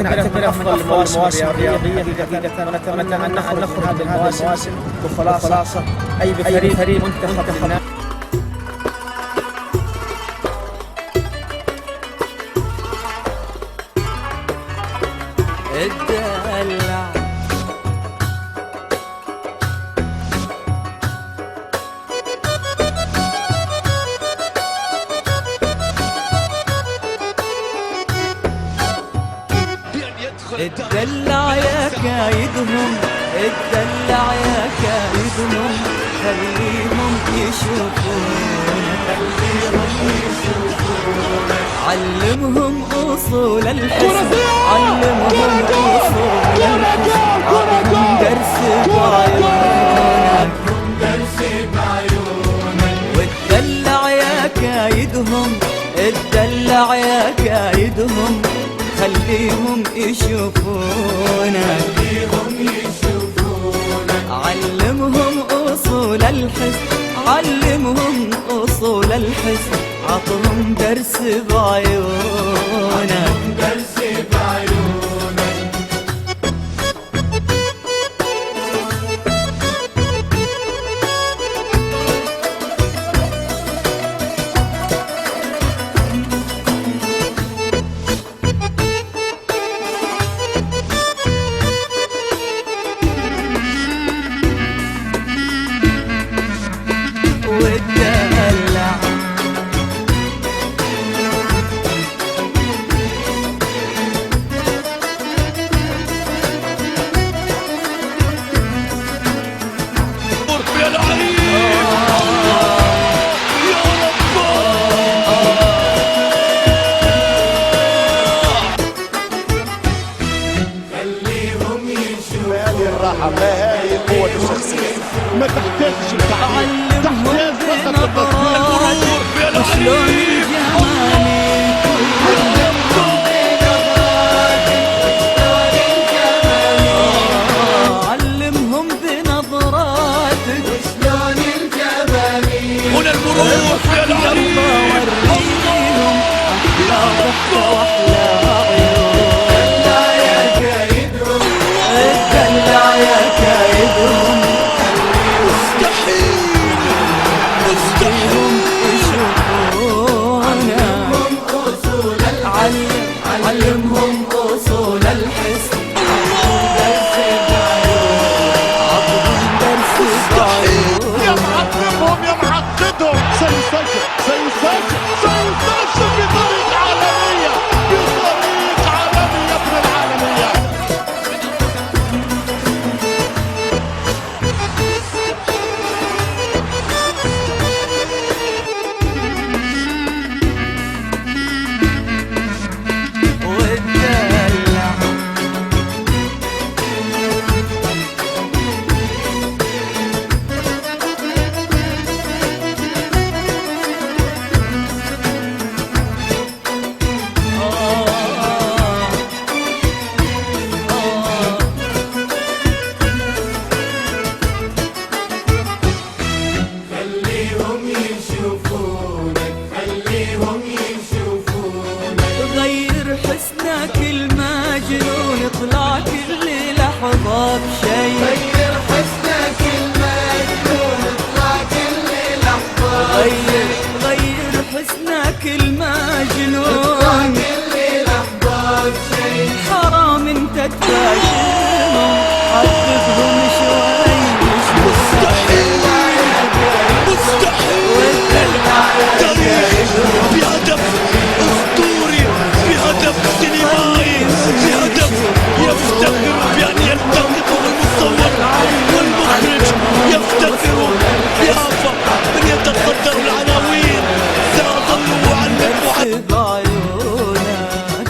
نعتبره أفضل المواسم الرياضية حقيقة، ونتمنى أن نخرج من هذه المواسم بخلاصة أي بفريق منتخب لنا. الدلع الدلع يا كايدهم، الدلع يا كايدهم، خليهم يشوفون، علمهم أصول الحسن، علمهم أصول الحسن، عطهم درس بعيونك، والدلع يا كايدهم، الدلع يا كايدهم، خليهم يشوفونك، علمهم أصول الحسن، علمهم أصول الحسن، عطهم درس بعيونك. والدلع يا لعيب يا رب، خليهم يشوفوا هذه الراحة، ما هذه القوة الشخصية، ما تحتاجش تعليم، تحتاج فقط المرور يا لعيب. علمهم بنظراتك وشلون الجمالي، هنا المرور يا لعيب. وريهم أحلى ضحكة وأحلى عيون، الدلع يا كايدهم، الدلع يا كايدهم، مستحيل علمهم أصول الحسن، علمهم أصول الحسن، عطهم درس بعيون. يا معقدهم يا معقدهم، سيسجل سيسجل سيسجل بطريقة عالمية، بطريقة عالمية ابن العالمية. والدلع خليهم يشوفونك، خليهم يشوفونك، غير حسنك المجنون، اطلع كل لحظة بشي، غير حسنك المجنون، اطلع كل لحظة، غير حسنك المجنون، كل لحظة بشي. حرام انت تباشرهم، عذبهم شوي مستحيل بهدف أسطوري، بهدف سينمائي، بهدف يفتخر بأن يلتقطه المصور والمخرج، يفتخر بآفة من يتصدر العناوين. سأظل أعلق بعيونك.